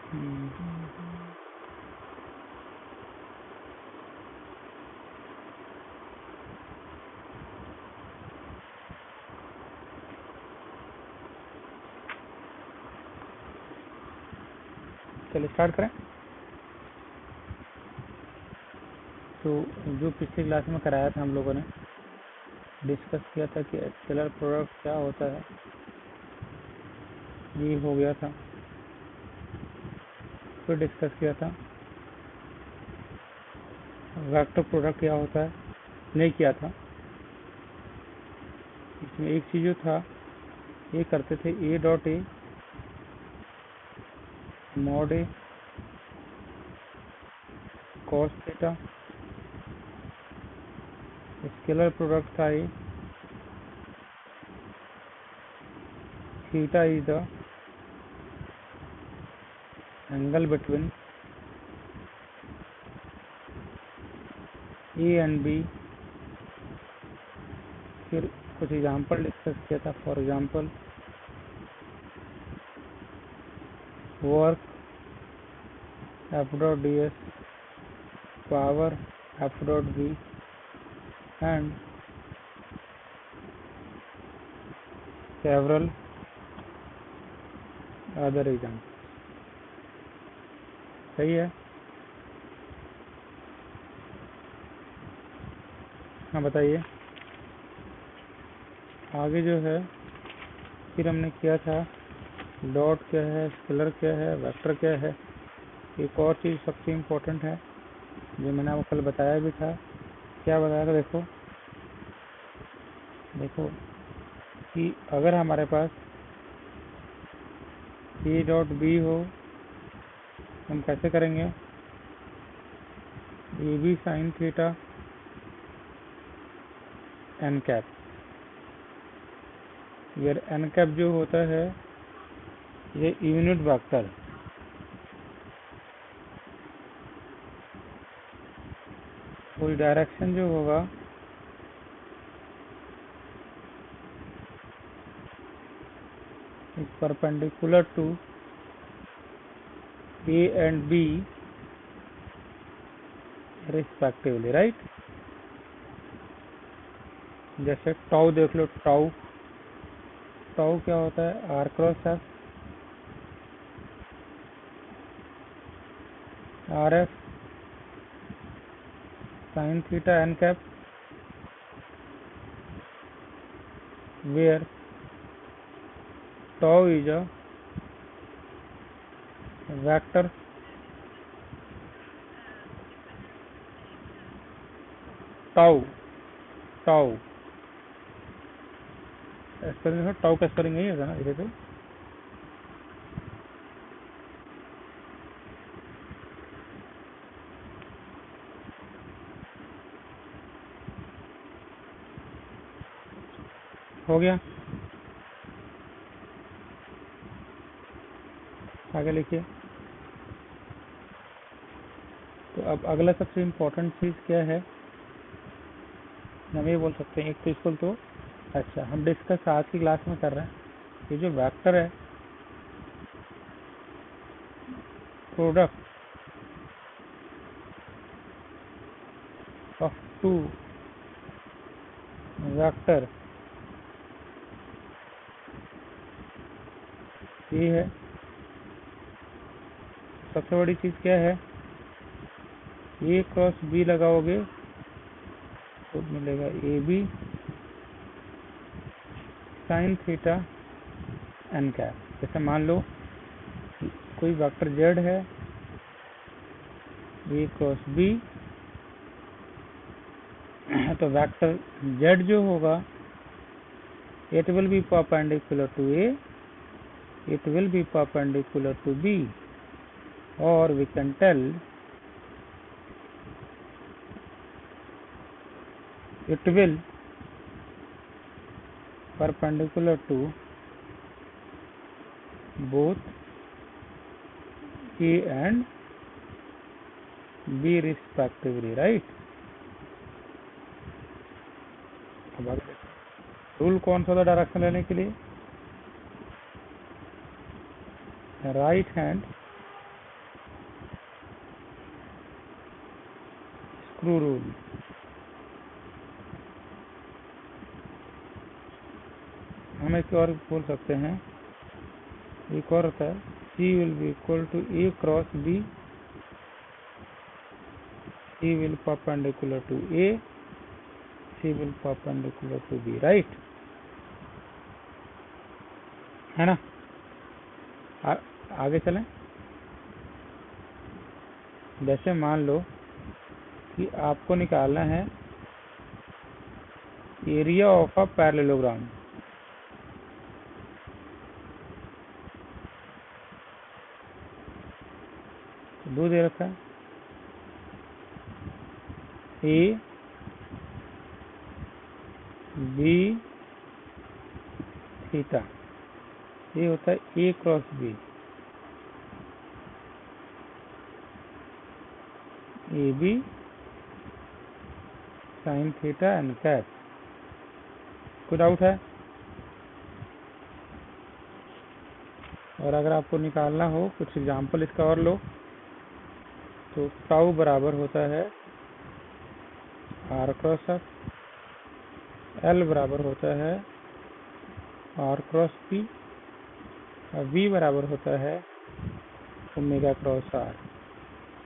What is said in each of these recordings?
चलिए स्टार्ट करें। तो जो पिछली क्लास में कराया था हम लोगों ने डिस्कस किया था कि स्केलर प्रोडक्ट क्या होता है, ये हो गया था। फिर डिस्कस किया था वेक्टर प्रोडक्ट क्या होता है, नहीं किया था। इसमें एक चीज जो था, ये करते थे A dot A mod A cos theta, scalar product था A, theta is the angle between A and B. फिर कुछ एग्जाम्पल डिस्कस किया था। For example work F dot D S power F dot B and several other example. सही है? हाँ बताइए। आगे जो है फिर हमने किया था डॉट क्या है, स्केलर क्या है, वेक्टर क्या है। एक और चीज़ सबसे इम्पोर्टेंट है जो मैंने आपको कल बताया भी था। क्या बताया था? देखो कि अगर हमारे पास ए डॉट बी हो, हम कैसे करेंगे? A B sine theta N cap. यार एन कैप जो होता है ये यूनिट वेक्टर, कोई डायरेक्शन जो होगा is perpendicular to A and B respectively, right? जैसे टाउ देख लो, टाउ टाउ क्या होता है? R cross F, r F sine theta N cap, where tau is a vector tau tau spelling, tau का स्पेलिंग यही होगा ना? इधर पे हो गया। आगे लिखिए। तो अब अगला सबसे इम्पोर्टेंट चीज़ क्या है, हम ये बोल सकते हैं। एक तो इसको तो अच्छा हम डिस्कस आज की क्लास में कर रहे हैं। ये जो वेक्टर है प्रोडक्ट ऑफ टू वेक्टर, ये है। सबसे बड़ी चीज़ क्या है? ए क्रॉस बी लगाओगे तो मिलेगा A B sine theta N cap. जैसे मान लो कोई वेक्टर जेड है, ए क्रॉस बी, तो वेक्टर जेड जो होगा it will be perpendicular to A, it will be perpendicular to B, or we can tell it will perpendicular to both A and B respectively, right? अब rule कौन सा था direction लेने के लिए? Right hand screw rule. हम एक और बोल सकते हैं, एक और होता है C will be equal to A cross B, C will perpendicular to A, C will perpendicular to B, right है ना। आगे चलें। जैसे मान लो कि आपको निकालना है एरिया ऑफ अ पैरेललोग्राम। दो दे रखा है, ए बी थीटा, ये होता है A cross B, A B sine theta N cap. कोई डाउट है? और अगर आपको निकालना हो कुछ एग्जांपल इसका और लो, तो टाउ बराबर होता है आर क्रॉस एफ, एल बराबर होता है आर क्रॉस पी, और वी बराबर होता है ओमेगा क्रॉस आर।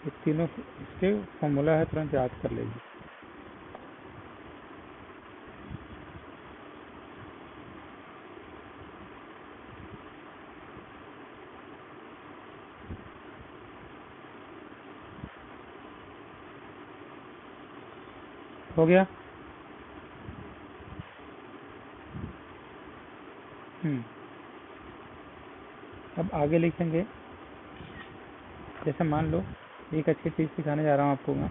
ये तीनों इसके फॉर्मूला है, तुरंत याद कर लीजिए। हो गया? अब आगे लिखेंगे। जैसे मान लो एक अच्छी चीज सिखाने जा रहा हूँ आपको मैं,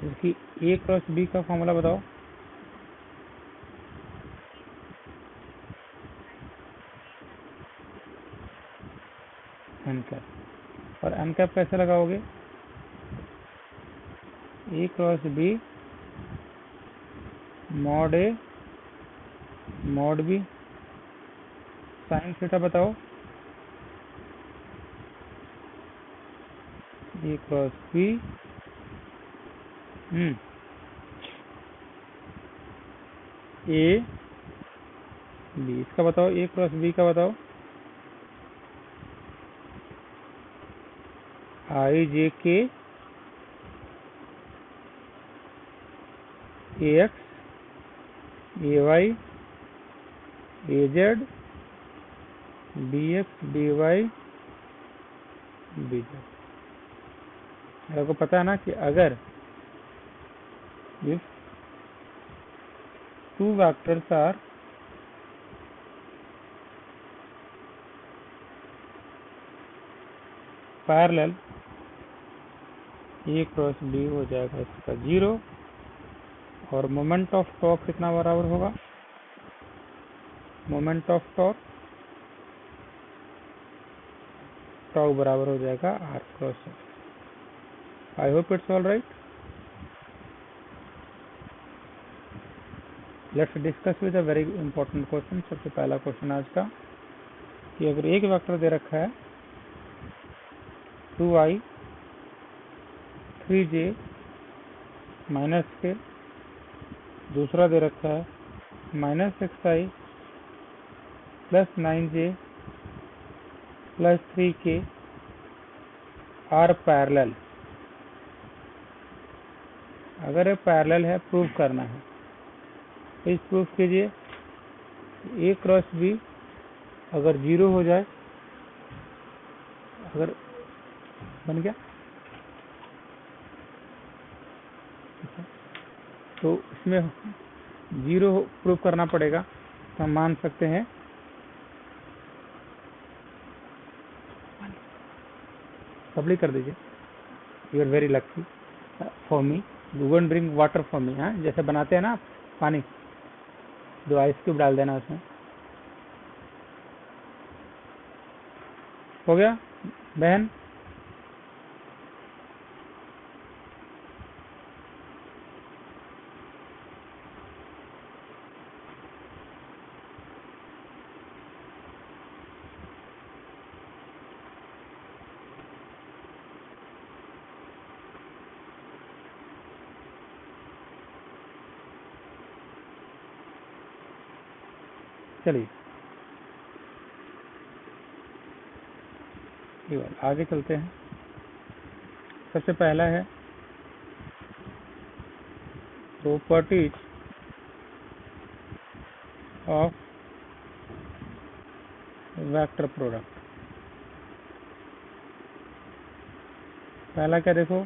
जिसकी ए क्रॉस बी का फॉर्मूला बताओ। N cap. और एन कैप कैसे लगाओगे? A cross B mod A mod B sine theta बताओ। A cross B A B, इसका बताओ ए क्रॉस बी का बताओ। I J K A X A Y A Z D X D Y D Z. आपको पता है ना कि अगर if two vectors are parallel, A cross B हो जाएगा इसका 0, और मोमेंट ऑफ टॉर्क कितना बराबर होगा? मोमेंट ऑफ टॉर्क टॉर्क बराबर हो जाएगा r cross F. I hope it's all right. Let's discuss with a very important question. सबसे पहला क्वेश्चन आज का, कि अगर एक वेक्टर दे रखा है 2i 3j -k, दूसरा दे रखा है -6i +9j +3k are parallel. अगर ये पैरेलल है, प्रूव करना है, तो इस प्रूफ कीजिए। ए क्रॉस बी अगर 0 हो जाए, अगर बन गया तो इसमें 0 प्रूव करना पड़ेगा। तो हम मान सकते हैं पब्लिक कर दीजिए। You are very lucky for me, go and bring water for me. हाँ, जैसे बनाते हैं ना पानी, 2 आइस क्यूब डाल देना उसमें। हो गया बहन? चलिए आगे चलते हैं। सबसे पहला है प्रॉपर्टीज ऑफ वेक्टर प्रोडक्ट। पहला क्या देखो,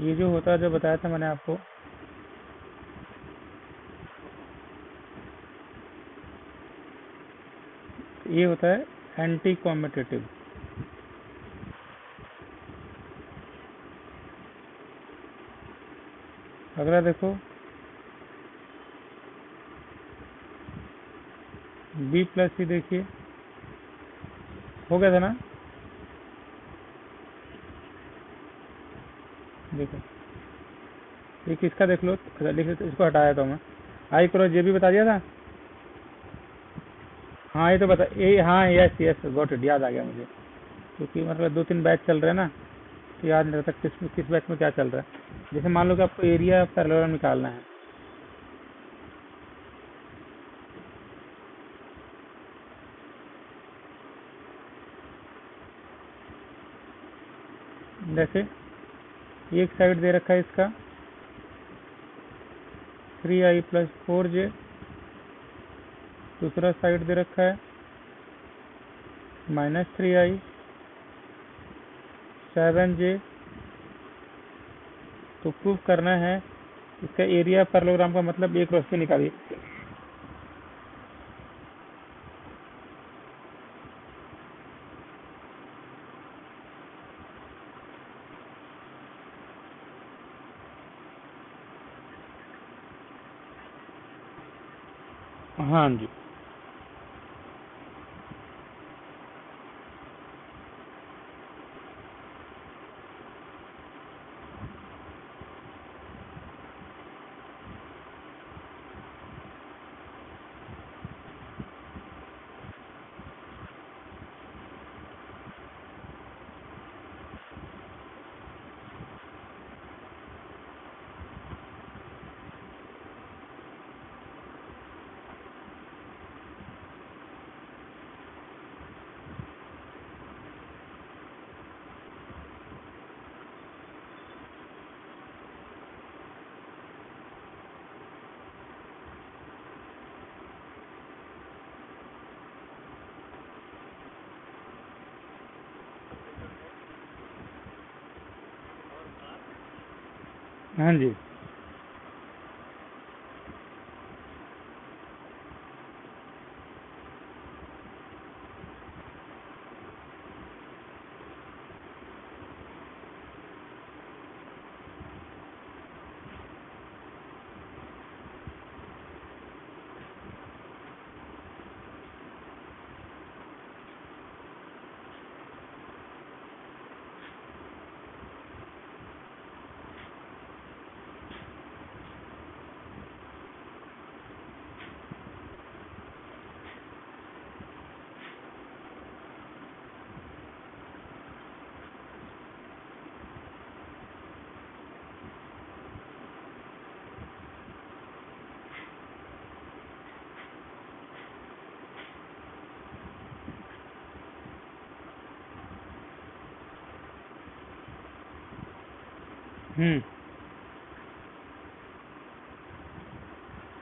ये जो होता है, जो बताया था मैंने आपको, ये होता है एंटी कॉम्पिटिटिव। अगला देखो बी प्लस सी, देखिए हो गया था ना। देखो ये किसका देख लो, लिख इसको हटाया था मैं, आई क्रॉस जे भी बता दिया था। हाँ ये तो बता, ये हाँ यस यस गॉट इट, याद आ गया मुझे, क्योंकि मतलब 2-3 बैच चल रहे हैं ना, तो याद नहीं रहता किस बैच में क्या चल रहा है। जैसे मान लो कि आपको एरिया पैरेललोग्राम निकालना है, जैसे एक साइड दे रखा है इसका 3i + 4j, दूसरा साइड दे रखा है -3i 7j। तो प्रूफ करना है इसका एरिया पैरेललोग्राम का मतलब एक रोशनी निकालिए। हाँ जी, हाँ जी।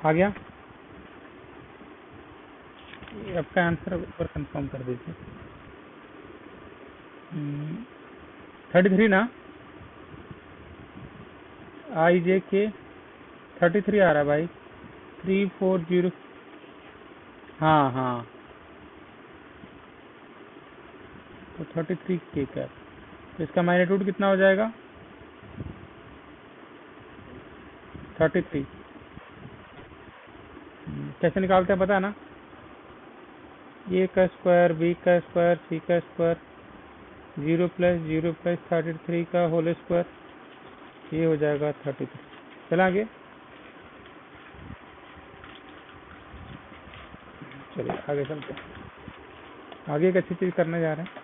आ गया। ये आपका आंसर ऊपर कंफर्म कर दीजिए। 33 ना, IJK 33 आ रहा है भाई, 340। हाँ हाँ, तो 33 के कैप, तो इसका मैग्नीट्यूड कितना हो जाएगा? 33। कैसे निकालते हैं पता है ना, ए का स्क्वायर, बी का स्क्वायर, सी का स्क्वायर, 0 + 0 + 33 का होल स्क्वायर, ये हो जाएगा 33। चला आगे, चलिए आगे चलते हैं। आगे एक अच्छी चीज करने जा रहे हैं।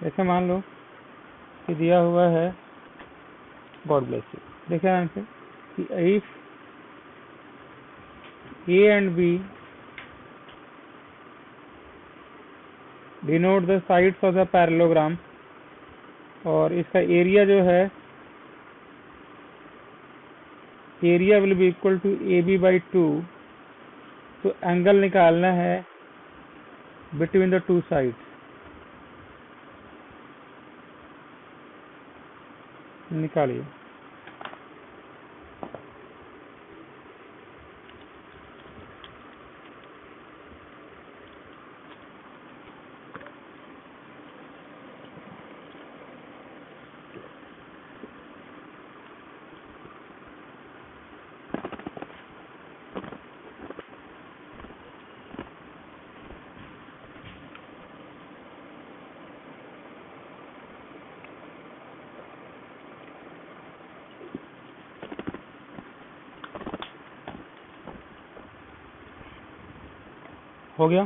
जैसे मान लो कि दिया हुआ है, गॉड ब्लेस यू, देखिए आंसर कि if A and B denote the sides of the parallelogram, और इसका एरिया जो है, area will be equal to AB/2, तो एंगल निकालना है बिटवीन द टू साइड्स। निकालिए। हो गया?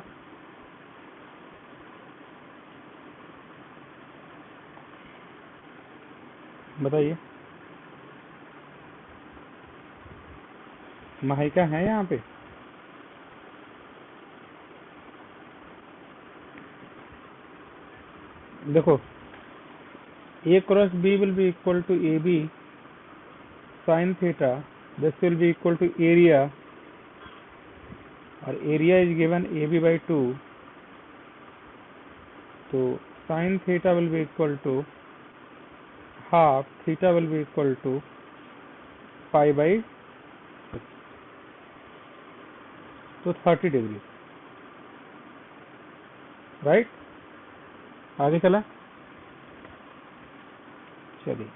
बताइए। माहिका है यहाँ पे? देखो, A cross B will be equal to AB sine theta, this will be equal to area, और एरिया इज गिवन AB/2, तो sine theta will be equal to half, theta will be equal to π/6, तो 30 degree. Right? आगे चला। चलिए,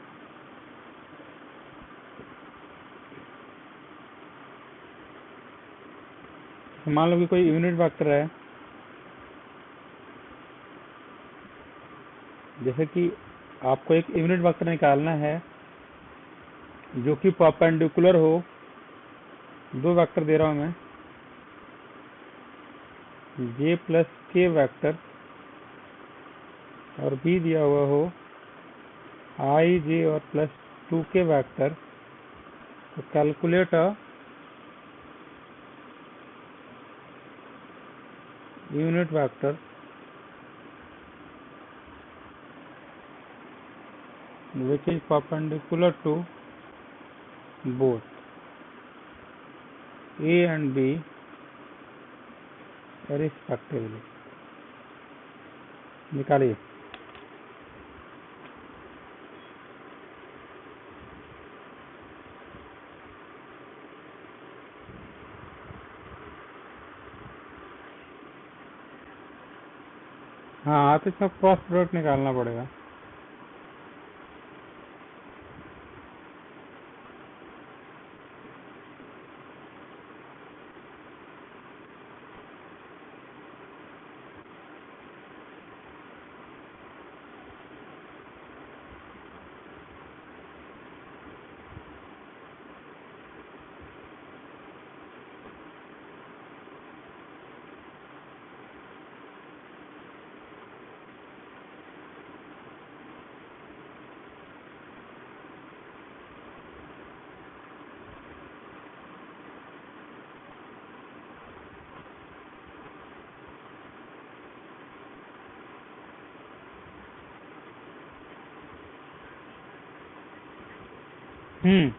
मान लो कि कोई unit vector है, जैसे कि आपको एक यूनिट वेक्टर निकालना है जो कि परपेंडिकुलर हो। दो वेक्टर दे रहा हूं मैं, J प्लस K वेक्टर, और B दिया हुआ हो I, J और प्लस 2K वेक्टर। तो calculate unit vector which is perpendicular to both A and B respectively। निकालिए। हाँ, तो इसका क्रॉस प्रोडक्ट निकालना पड़ेगा। हम्म।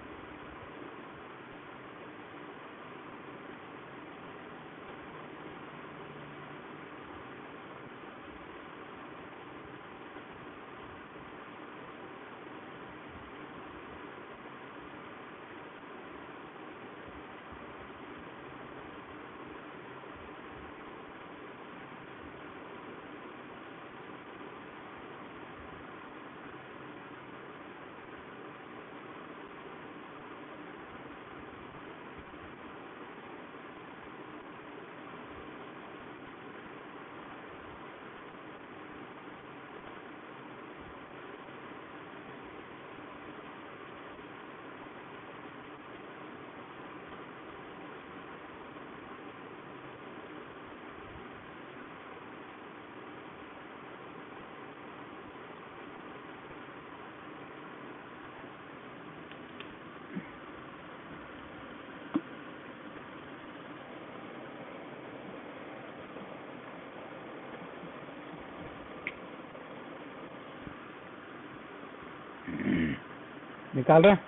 निकाल रहे हैं?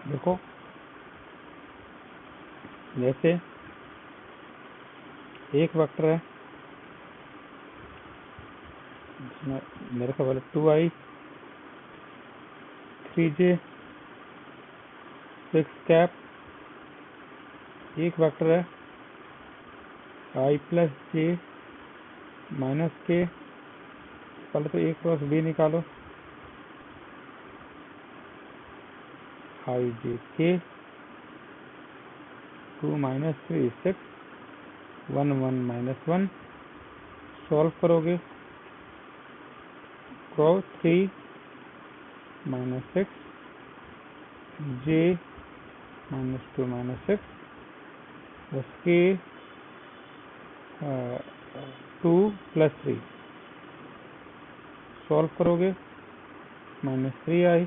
देखो, जैसे एक वेक्टर है जिसमें मेरे ख्याल 2i 3j 6 कैप, एक वेक्टर है i plus j minus k। पहले तो a क्रॉस b निकालो, i j k 2 minus 3 6 1 1 minus 1। Solve करोगे, cross 3 minus 6 j minus 2 minus 6 plus k 2 plus 3। Solve करोगे, माइनस 3i।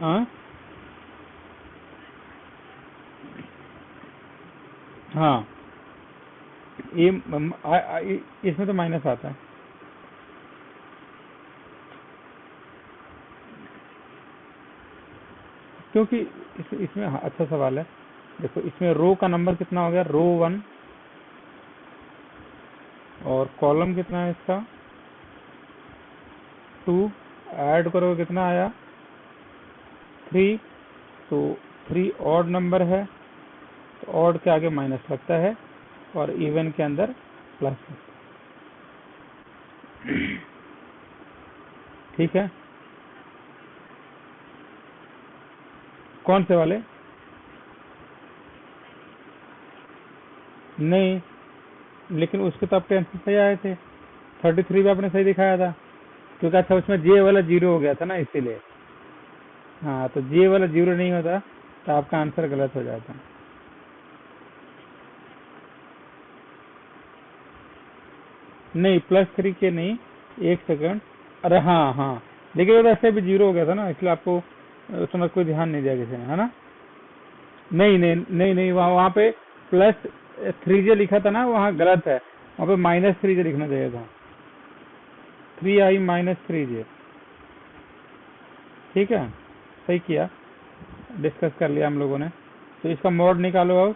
हाँ, इसमें तो माइनस आता है, क्योंकि इसमें अच्छा सवाल है। देखो, इसमें रो का नंबर कितना हो गया, रो 1, और कॉलम कितना है इसका 2। ऐड करो कितना आया 3। तो 3 ऑड नंबर है, तो ऑड के आगे माइनस लगता है और इवन के अंदर प्लस लगता है। ठीक है, कौन से वाले? नहीं, लेकिन उसके तो आपके आंसर सही आए थे। 33 भी आपने सही दिखाया था, क्योंकि अच्छा उसमें जे वाला 0 हो गया था ना, इसीलिए। हाँ, तो जे वाला 0 नहीं होता तो आपका आंसर गलत हो जाता। नहीं, +3 के नहीं, एक सेकंड। अरे हाँ हाँ, देखिए वो ऐसे भी 0 हो गया था ना, इसलिए आपको उसमें कोई ध्यान नहीं दिया किसी ने, है ना? नहीं नहीं नहीं नहीं, वहाँ पे +3j लिखा था ना, वहाँ गलत है, वहाँ पे -3j लिखना चाहिए था। 3i minus 3j। ठीक है, सही किया, डिस्कस कर लिया हम लोगों ने। तो इसका मॉड निकालो अब।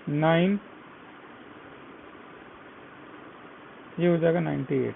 9, ये हो जाएगा 98।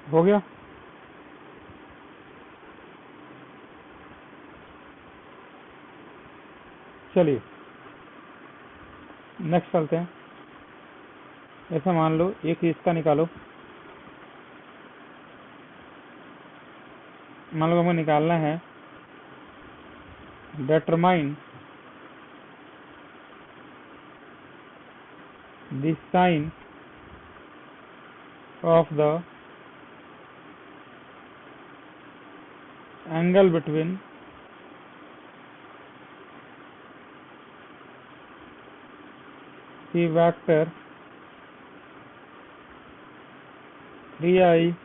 हो गया। चलिए नेक्स्ट चलते हैं। ऐसा मान लो एक इसका निकालो, मान लो हमें निकालना है determine the sine of the angle between the vector 3i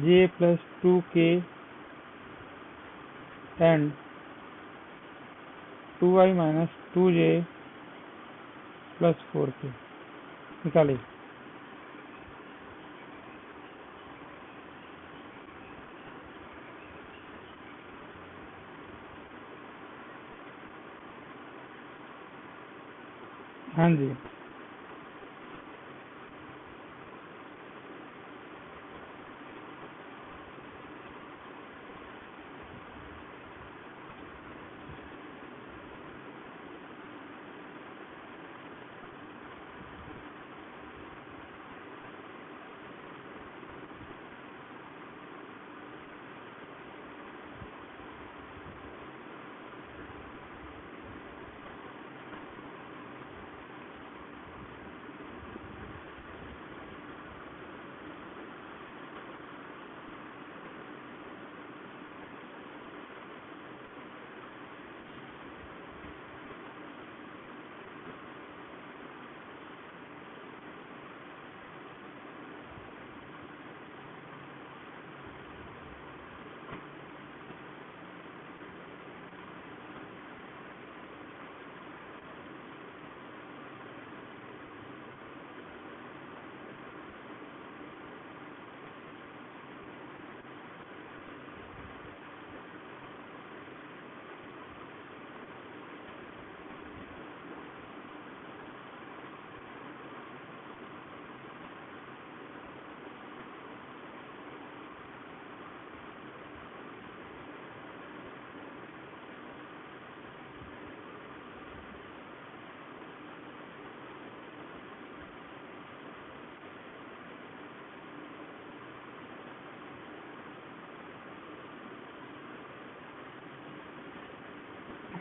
j plus 2k and 2i minus 2j plus 4k। निकालिए। हाँ जी,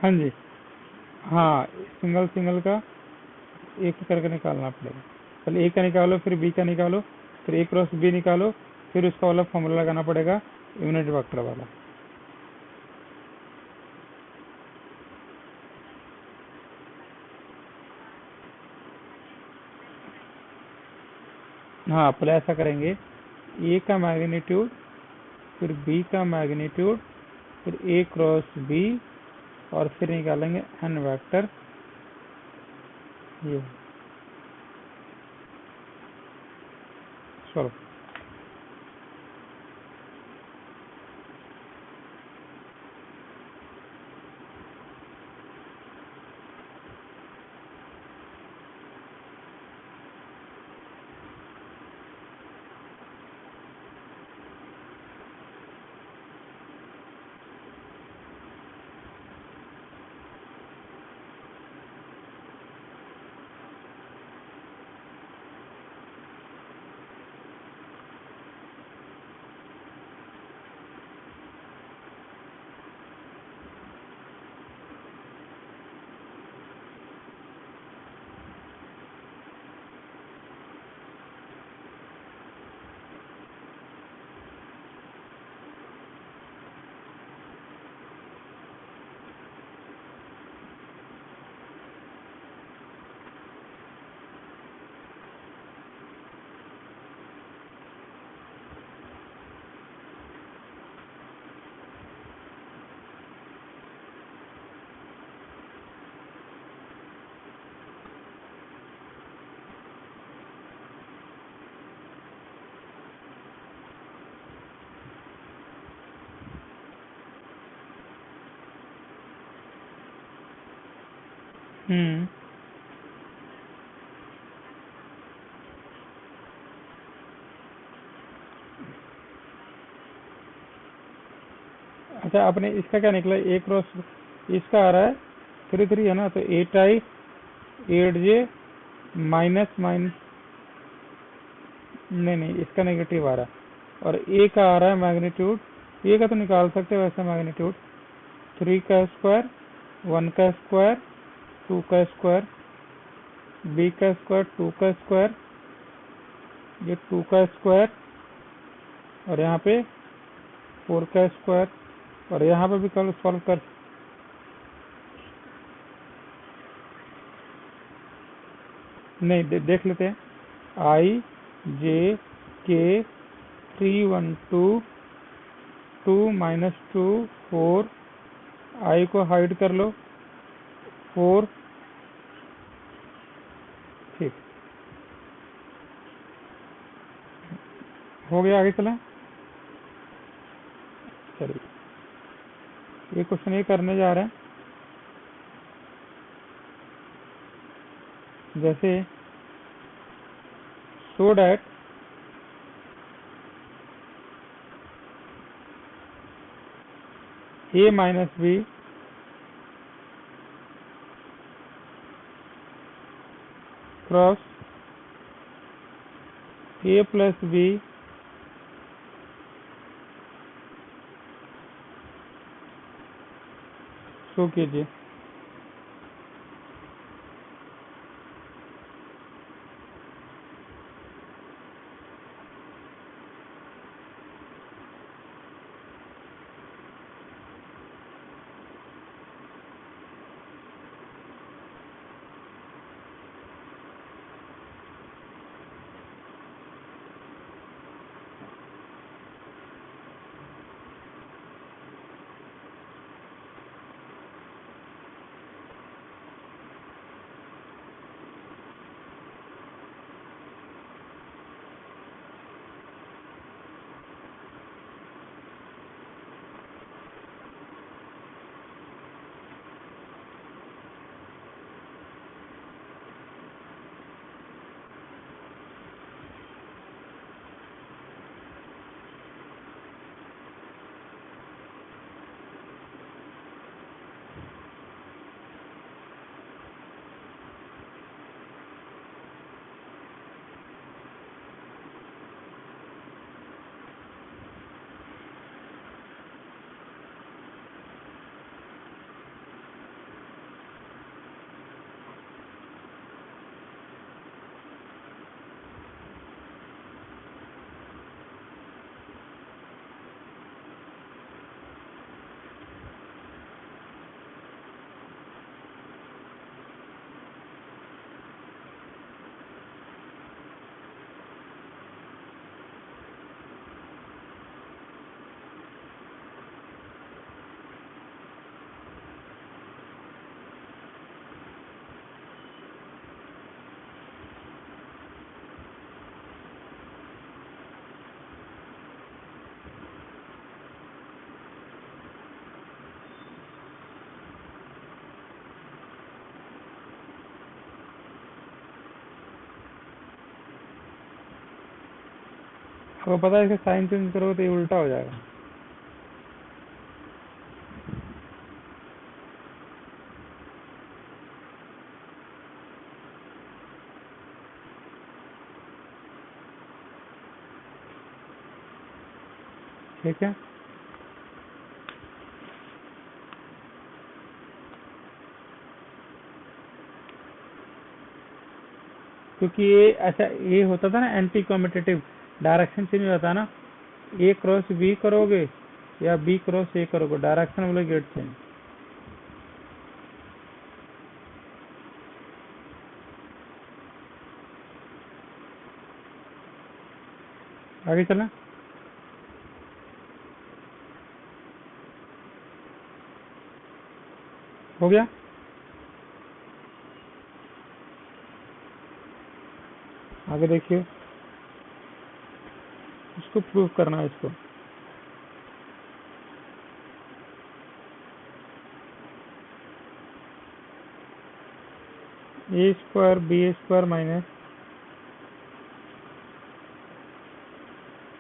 हाँ जी, हाँ, सिंगल सिंगल का एक करके निकालना पड़ेगा। पहले ए का निकालो, फिर बी का निकालो, फिर ए क्रॉस बी निकालो, फिर उसका वाला फॉर्मूला लगाना पड़ेगा यूनिट वेक्टर वाला। हाँ, पहले ऐसा करेंगे, ए का मैग्नीट्यूड, फिर बी का मैग्नीट्यूड, फिर ए क्रॉस बी, और फिर निकालेंगे एन वेक्टर। ये सॉल्व। अच्छा, आपने इसका क्या निकला? ए क्रॉस इसका आ रहा है 3 3 है ना, तो 8i 8j माइनस माइनस, नहीं नहीं, इसका नेगेटिव आ रहा है। और ए का आ रहा है मैग्नीट्यूड, ए का तो निकाल सकते हैं वैसे मैग्नीट्यूड, 3 का स्क्वायर, 1 का स्क्वायर, 2 का स्क्वायर, बी का स्क्वायर, 2 का स्क्वायर, ये 2 का स्क्वायर, और यहाँ पे 4 का स्क्वायर, और यहाँ पे भी कल सॉल्व कर, नहीं देख लेते हैं। आई जे के 3 1 2 2 माइनस 2 4, आई को हाइड कर लो, 4, ठीक, हो गया। आगे चलें। चलिए, ये क्वेश्चन ये करने जा रहे हैं, जैसे so that a minus b cross a plus b show कीजिए। आपको पता है इसका साइन चेंज करोगे तो ये उल्टा हो जाएगा। ठीक है, क्योंकि ये अच्छा ये होता था ना एंटी कॉम्पिटिटिव, डायरेक्शन चेंज हो जाता है ना, ए क्रॉस बी करोगे या बी क्रॉस ए करोगे, डायरेक्शन वाला गेट चेंज। आगे चलें। हो गया। आगे देखिए, इसको प्रूव करना है। इसको A square B square minus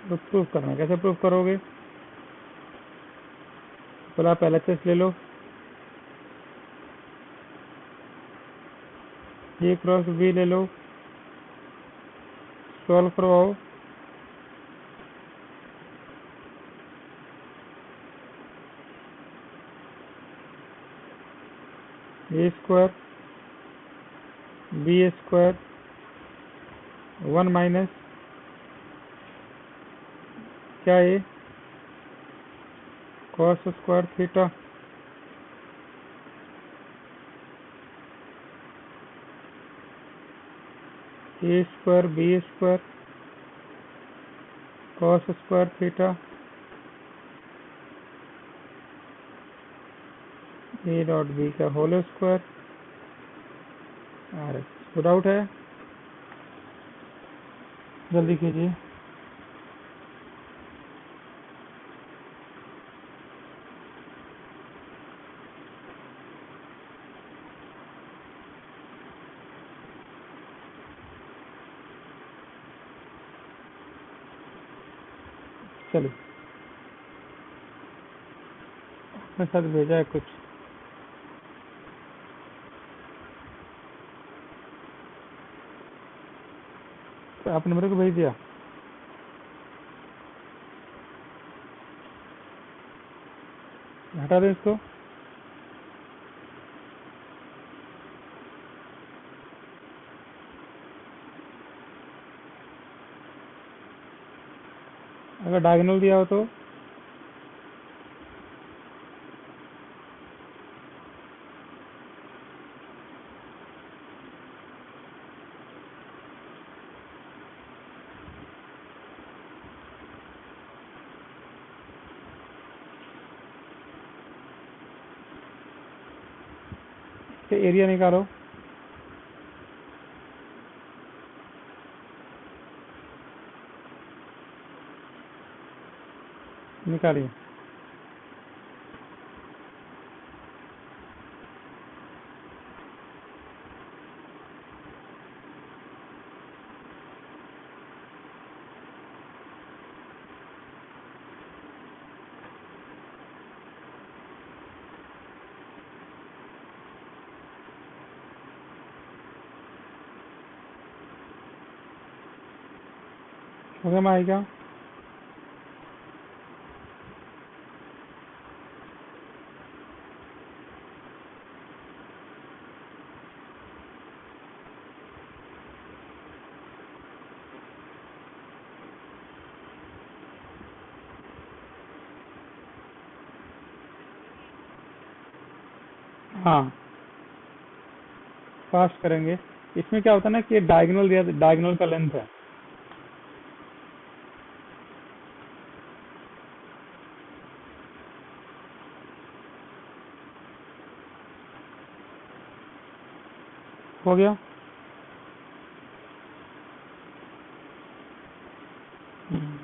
prove करना है। कैसे प्रूव करोगे? पहले आप LHS ले लो, ए क्रॉस बी ले लो, सॉल्व करवाओ, A square B square 1 minus क्या है cos square theta A square B square cos square theta A dot B का होल स्क्वायर आर एस। कोई डाउट है? जल्दी कीजिए। चलो अपने साथ भेजा है कुछ, तो आपने मेरे को भेज दिया। हटा दें इसको। अगर डायगोनल दिया हो तो एरिया निकालो। निकालिए। हो गया माई का। हाँ फास्ट करेंगे। इसमें क्या होता है ना कि डायगोनल दिया, डायगोनल का लेंथ है। हो गया। हम्म,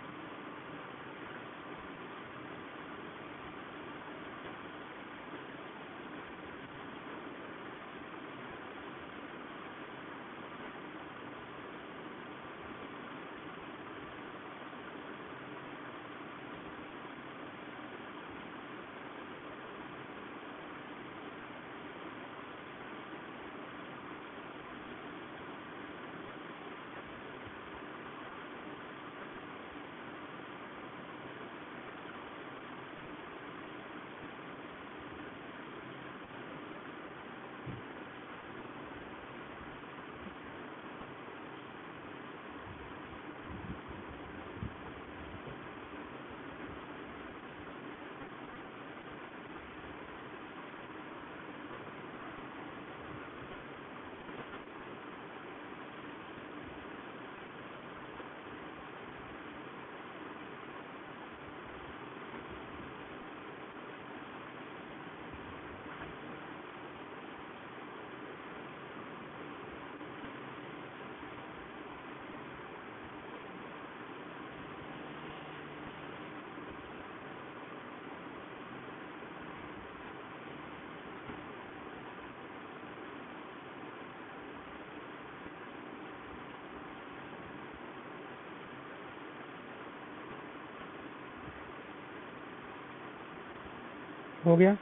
हो गया।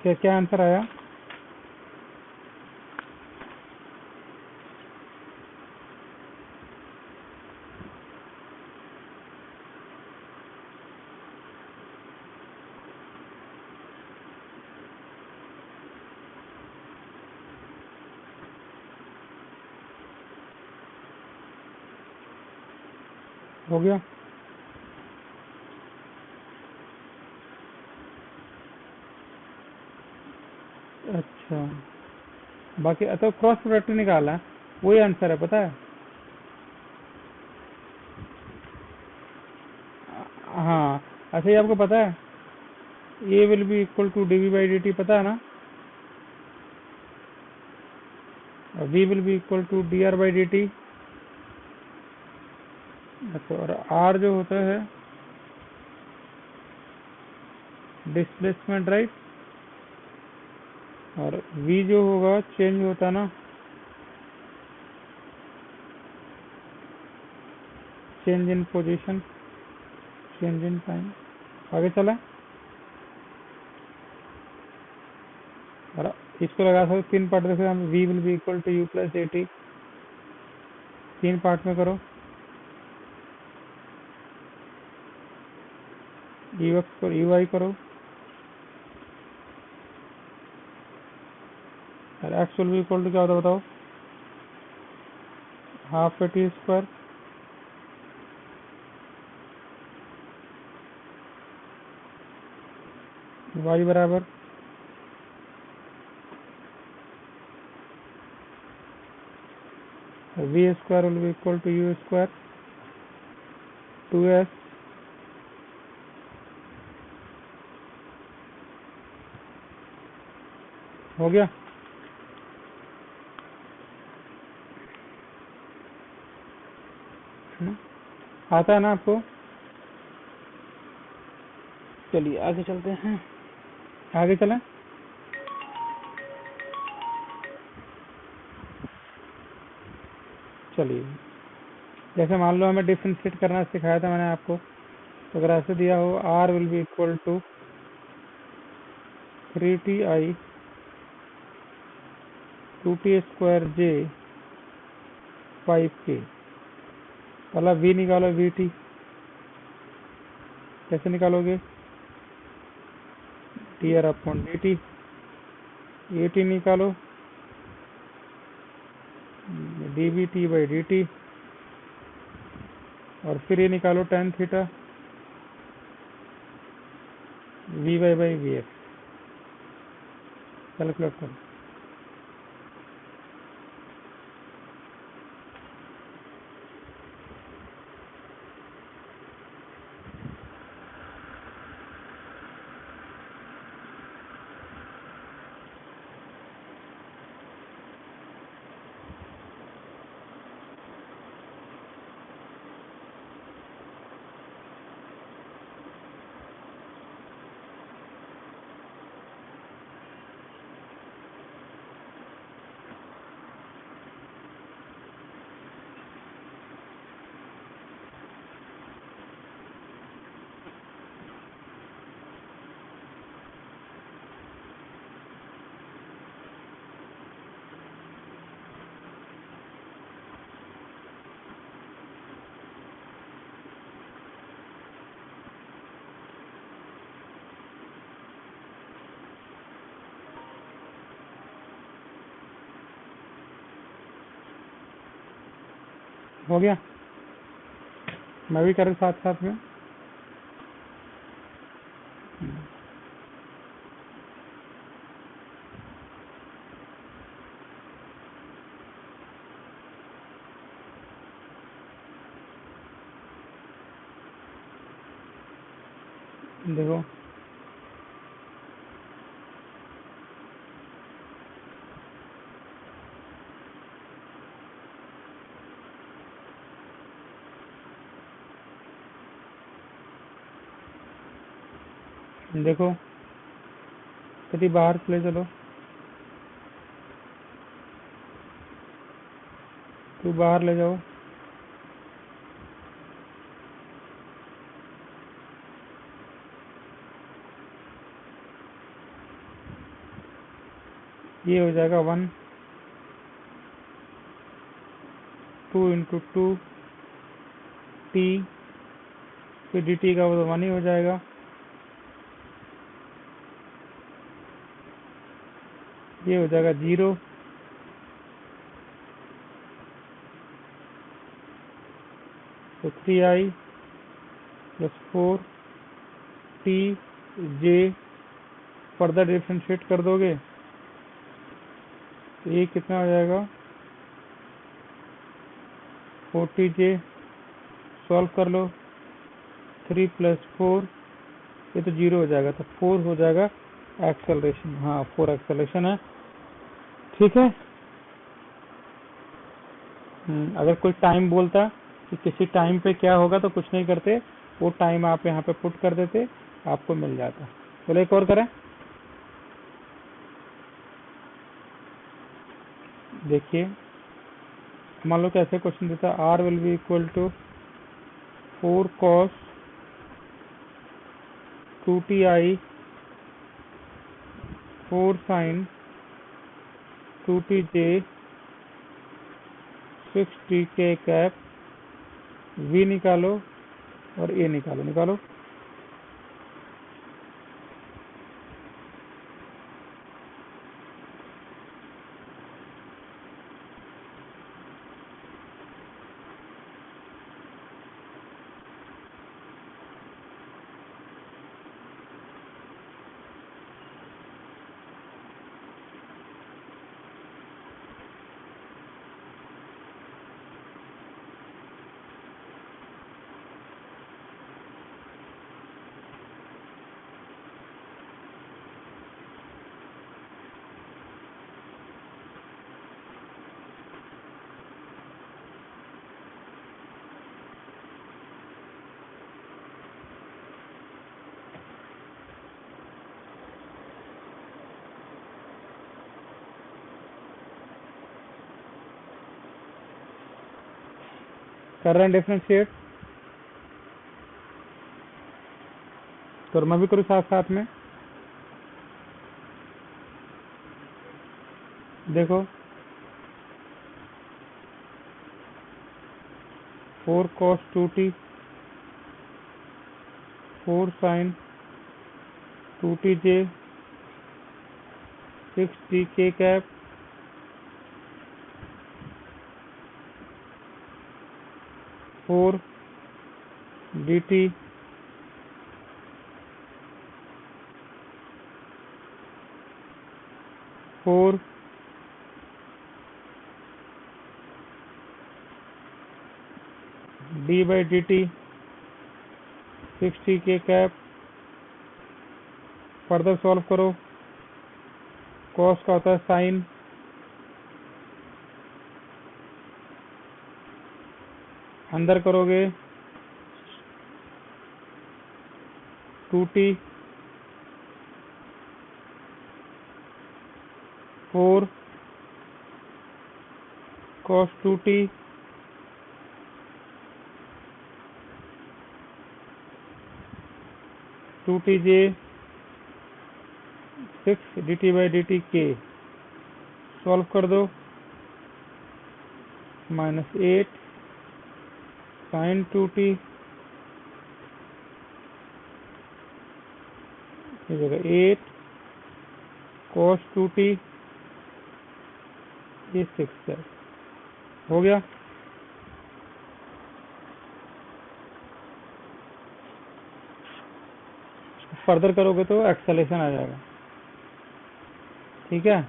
क्या क्या आंसर आया? हो गया। अच्छा बाकी तो क्रॉस प्रोडक्ट निकाला है, वही आंसर है पता है। हाँ अच्छा ये आपको पता है A will be equal to D V by D T, पता है ना। V will be equal to D R by D T. अच्छा, और आर जो होता है डिस्प्लेसमेंट, राइट, और वी जो होगा चेंज होता ना, change in position, change in time. आगे चला, और इसको लगा सकते तीन पार्ट देखो हम, V will be equal to U plus A T, तीन पार्ट में करो, यू आई करो, और X will be equal to क्या होता है बताओ, half A T square, Y बराबर V square will be equal to U square 2s, हो गया। आता है ना आपको? चलिए आगे चलते हैं, आगे चलें। चलिए, जैसे मान लो हमें डिफरेंशिएट करना सिखाया था मैंने आपको, तो अगर ऐसे दिया हो r will be equal to 3ti 2t square j 5k, पहला v निकालो, vt कैसे निकालोगे, dr अपॉन dt, at निकालो dvt बाई dt, और फिर ये निकालो tan theta vy by vx, calculate करो। हो गया, मैं भी करूँ साथ साथ में। देखो देखो, कभी बाहर चले चलो, तू बाहर ले जाओ, ये हो जाएगा 1 2 इंटू 2 टी, फिर डी टी का वो 1 ही हो जाएगा, ये हो जाएगा 0, तो 3i प्लस 4 टी जे, फर्दर डिफ्रेंशिएट कर दोगे तो ये कितना हो जाएगा 40j, सॉल्व कर लो, 3 प्लस 4, ये तो 0 हो जाएगा, तो 4 हो जाएगा एक्सेलरेशन। हाँ 4 एक्सेलरेशन है, ठीक है। अगर कोई टाइम बोलता कि किसी टाइम पे क्या होगा, तो कुछ नहीं करते, वो टाइम आप यहाँ पे पुट कर देते, आपको मिल जाता। चलो एक और करें। देखिए मान लो कैसे क्वेश्चन देता है, r will be equal to 4 cos 2ti 4 sin 2tj 6tk cap, v निकालो और a निकालो। कर रहे हैं डिफरेंशिएट, तो मैं भी करूँ साथ साथ में। देखो 4 cos 2t 4 sin 2tj 6tk cap, four dt 4 d by dt 6tk cap. Further solve करो, कॉस का होता है साइन, अंदर करोगे 2t 4 cos 2t 2tj 6 dt by dt k। Solve कर दो, -8 sin 2t की जगह 8 cos 2t, ये 6 है। हो गया। फर्दर करोगे तो एक्सेलेरेशन आ जाएगा, ठीक है,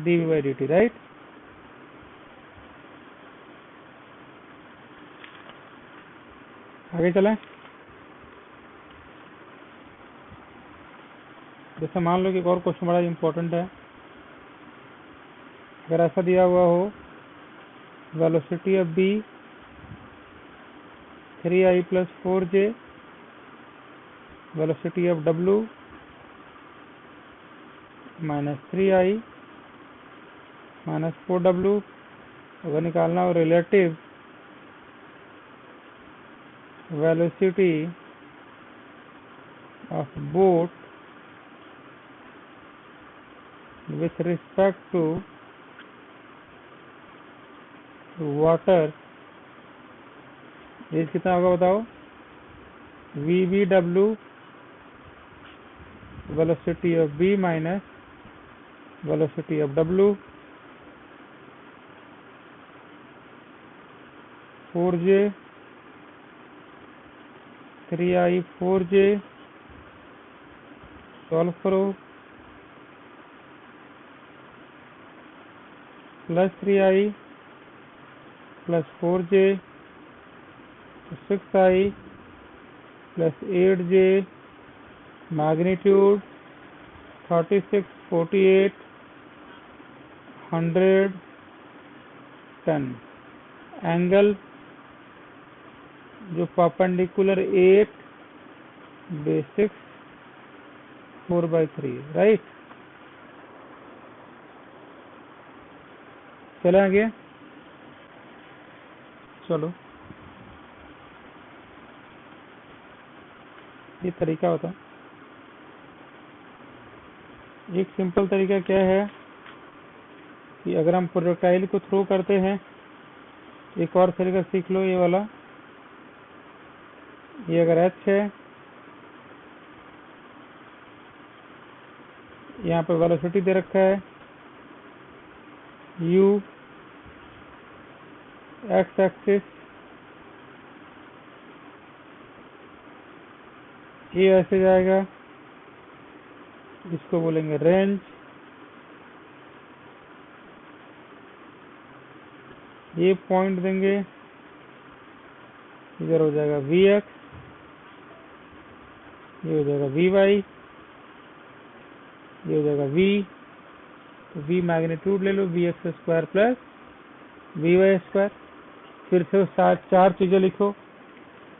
D by D T, right. आगे चलें। जैसे मान लो कि एक और क्वेश्चन बड़ा इंपॉर्टेंट है। अगर ऐसा दिया हुआ हो, velocity of B 3i plus 4j, velocity of w -3i -4w। अगर निकालना हो relative velocity of boat with respect to water, ये कितना होगा बताओ। VBW velocity of B minus velocity of W, 4j 3i 4j। Solve करो, plus 3i plus 4j 6i plus 8j, magnitude 36 48 100 10 angle जो perpendicular 8 basic 4/3 right. चले आगे, चलो ये तरीका होता है। एक सिंपल तरीका क्या है कि अगर हम प्रोजेक्टाइल को थ्रो करते हैं, एक और तरीका सीख लो ये वाला। ये अगर h है, यहाँ पर वेलोसिटी दे रखा है u x एक्सिस, ये ऐसे जाएगा, इसको बोलेंगे रेंज। ये पॉइंट देंगे, इधर हो जाएगा vx, ये हो जाएगा vy, ये हो जाएगा v, तो v मैग्नीट्यूड ले लो, vx square plus vy square. फिर से चार चीजें लिखो,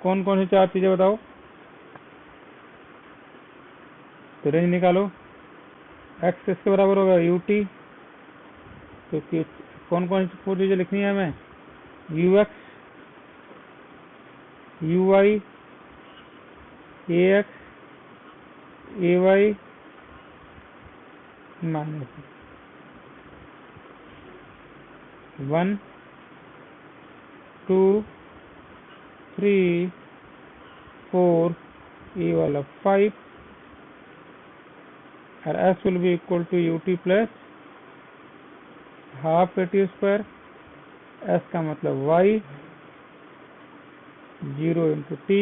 कौन कौन सी चार चीजें बताओ, तो रेंज निकालो। x इसके बराबर होगा ut, क्योंकि कौन कौन सी फोर चीजें लिखनी है हमें, ux, uy, ax, ay minus 1 2 3 4, ये वाला 5, और s will be equal to ut plus half at square, s का मतलब y, 0 into t,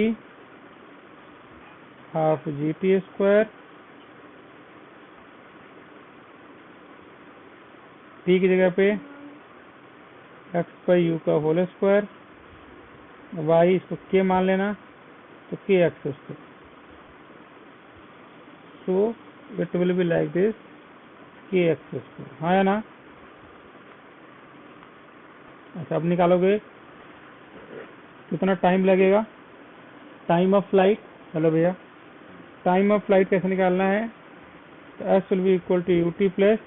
half gt square, t की जगह पे x by u का होल स्क्वायर, y इसको k मान लेना, तो k x square. So it will be like this k x square, हाँ या ना। अच्छा, अब निकालोगे कितना टाइम लगेगा, टाइम ऑफ फ्लाइट। हेलो भैया, टाइम ऑफ फ्लाइट कैसे निकालना है, तो s will be equal to ut plus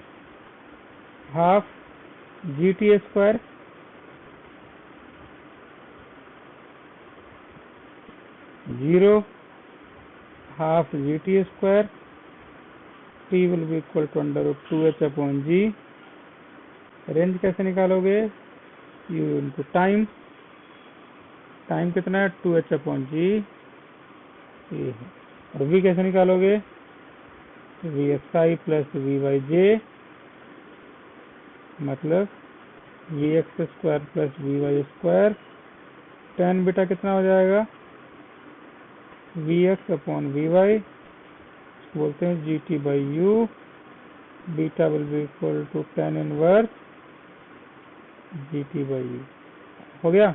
half gt square, zero half gt square, t will be equal to √2h/g। Range कैसे निकालोगे, u इंटू टाइम, टाइम कितना है 2h/g, ये है। और v कैसे निकालोगे, vxi प्लस vyj, मतलब vx square plus vy square. tan beta कितना हो जाएगा, vx/vy, बोलते हैं gt/u, beta will be equal to tan inverse gt/u। हो गया।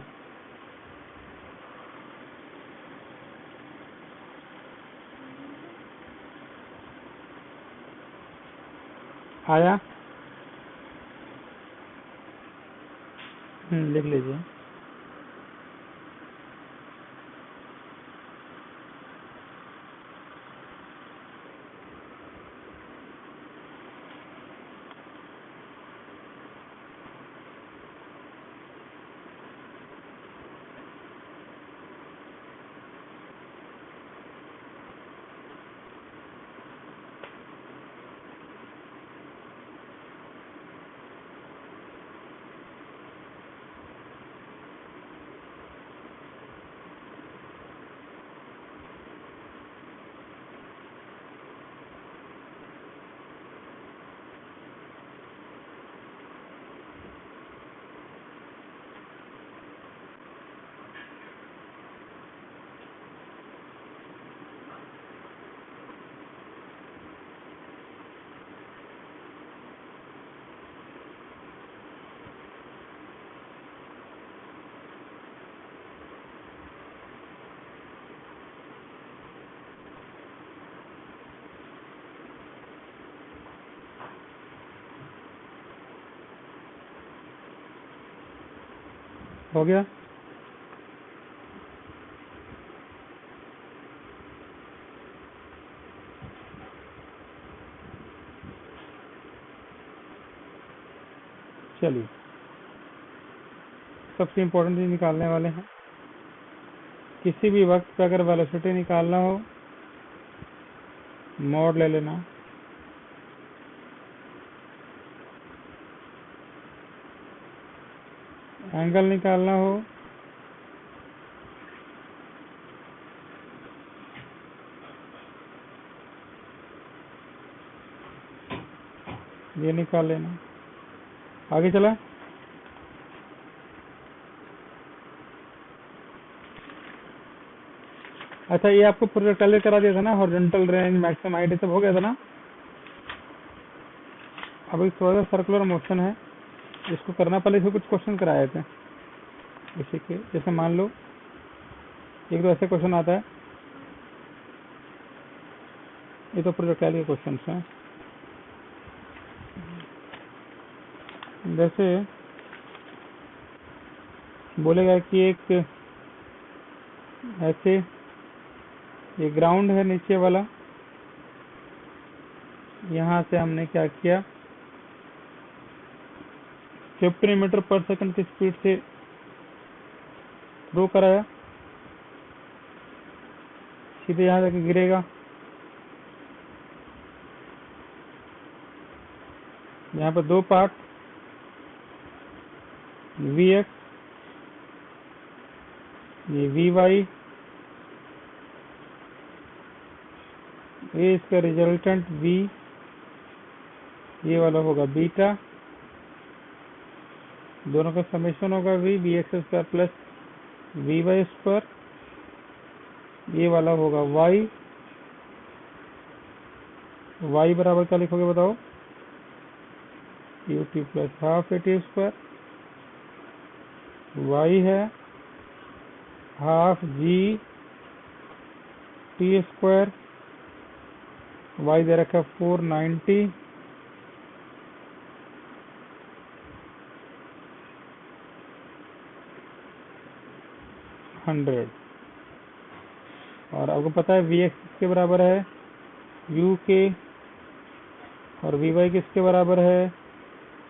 आया, लिख लीजिए। हो गया। चलिए, सबसे इम्पोर्टेंट चीज निकालने वाले हैं। किसी भी वक्त पे अगर वेलोसिटी निकालना हो, मॉड ले लेना। एंगल निकालना हो, ये निकाल लेना। आगे चला। अच्छा, ये आपको प्रोजेक्टाइल करा दिया था ना, हॉरिजॉन्टल रेंज, मैक्सिमम हाइट, सब हो गया था ना। अब एक थोड़ा सा सर्कुलर मोशन है, इसको करना। पहले इसको कुछ क्वेश्चन कराए थे इसी के, जैसे मान लो एक दो ऐसे क्वेश्चन आता है, ये तो प्रोजेक्टाइल के क्वेश्चन हैं। जैसे बोलेगा कि एक ऐसे, ये ग्राउंड है नीचे वाला, यहाँ से हमने क्या किया, 50 मीटर पर सेकंड की स्पीड से थ्रो कराया, सीधे यहाँ जाके गिरेगा। यहाँ पर दो पार्ट, Vx, ये Vy, ये इसका रिजल्टेंट V, ये वाला होगा बीटा, दोनों का समेशन होगा V, Vx square plus Vy square, ये वाला होगा Y। Y बराबर क्या लिखोगे बताओ, ut plus half at square, Y है half g t square, Y दे रखा 490, और आपको पता है Vx किसके बराबर है, u के, और Vy किसके बराबर है,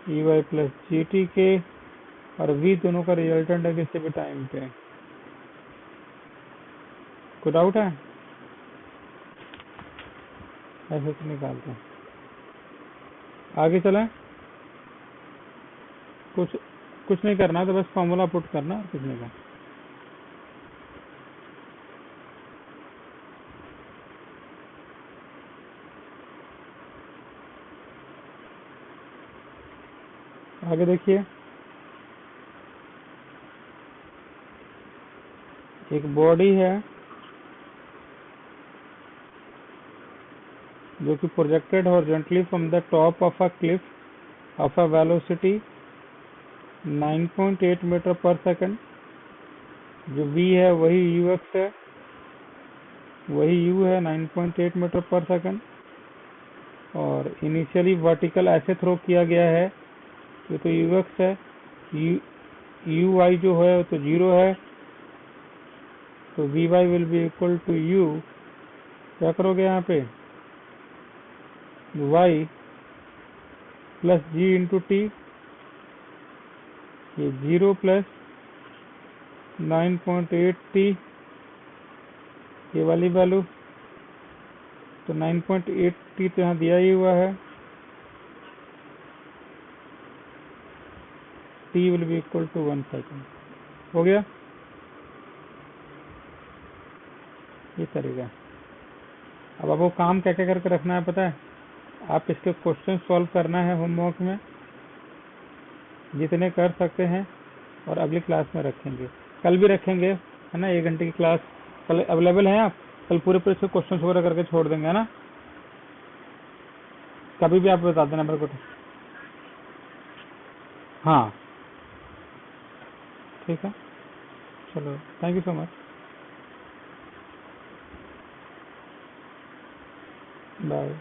Ey प्लस gt के, और V दोनों का रिजल्टेंट है किसी भी टाइम पे। कोई डाउट है? ऐसे तो निकालते हैं। आगे चलें। कुछ नहीं करना, तो बस फॉर्मूला पुट करना, कुछ नहीं करना। आगे देखिए, एक बॉडी है जो कि projected horizontally from the top of a cliff of a velocity 9.8 metre per second. जो v है वही ux है, वही u है 9.8 मीटर पर सेकंड, और इनिशियली वर्टिकल ऐसे थ्रो किया गया है, ये तो ux है, uy जो है तो 0 है, तो vy will be equal to u। क्या करोगे यहाँ पे, y plus g into t, ये 0 प्लस 9.8 टी, ये वाली वैल्यू, तो 9.8 टी तो यहाँ दिया ही हुआ है, t will be equal to 1 second. हो गया ये तरीका। अब आपको काम क्या क्या करके रखना है पता है, आप इसके क्वेश्चन सॉल्व करना है होमवर्क में, जितने कर सकते हैं, और अगली क्लास में रखेंगे, कल भी रखेंगे, है ना। 1 घंटे की क्लास कल अवेलेबल है, आप कल पूरे पूरे से क्वेश्चन वगैरह करके छोड़ देंगे, है ना। कभी भी आप बता देना मेरे को। हाँ ठीक है, चलो, thank you so much, bye.